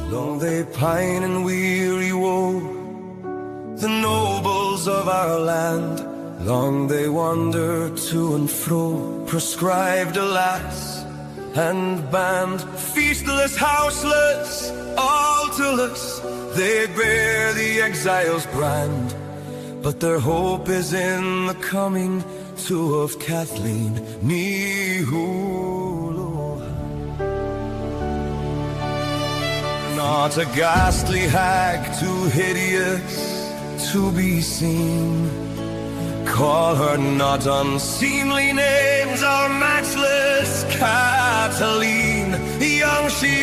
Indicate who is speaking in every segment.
Speaker 1: Long they pine in weary woe, the nobles of our land. Long they wander to and fro, proscribed, alas, and banned. Feastless, houseless, altarless, they bear the exile's brand. But their hope is in the coming to of Kathaleen Ny-Houlahan. Not a ghastly hag, too hideous to be seen. Call her not unseemly names, our matchless Kathaleen. Young she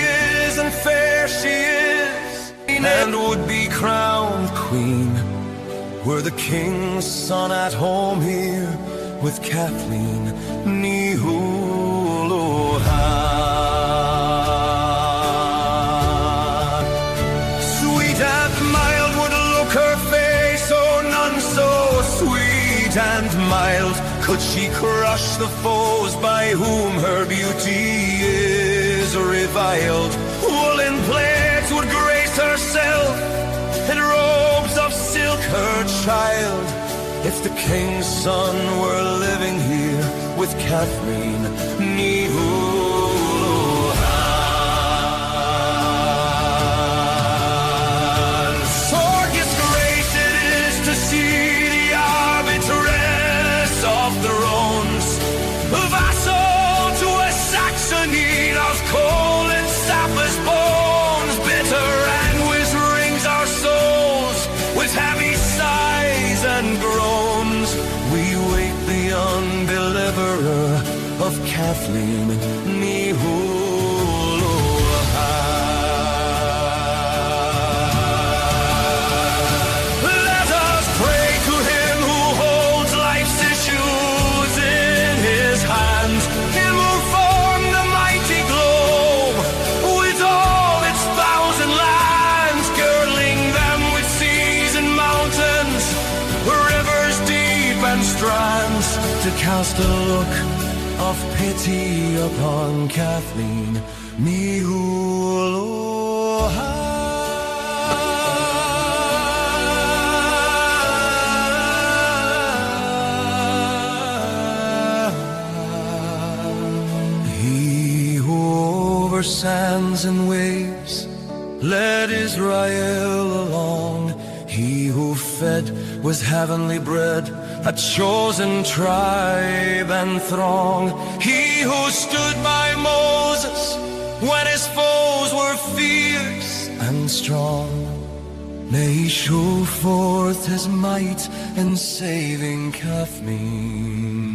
Speaker 1: is and fair she is, and would be crowned queen, were the king's son at home here with Kathaleen Ny-Houlahan. Sweet and mild would look her face, oh none so sweet and mild could she crush the foes by whom her beauty is reviled. Woolen plaids would grace herself, and robes of silk her child, if the king's son were living here with Kathaleen Ny-Houlahan. Sorgious grace it is to see the arbitress of thrones, vassal to a Saxony of coal and sappers' bones. Bitter anguish wrings our souls with heavy sighs and groans. We wait the undeliverer of Kathaleen Ny-Houlahan. Let us pray to him who holds life's issues in his hands. Him who formed the mighty globe with all its 1,000 lands, girdling them with seas and mountains, rivers deep and strands, to cast a look of pity upon Kathaleen Ny-Houlahan. He who over sands and waves led Israel along, he who fed with heavenly bread a chosen tribe and throng, he who stood by Moses when his foes were fierce and strong. May he show forth his might in saving Kathaleen.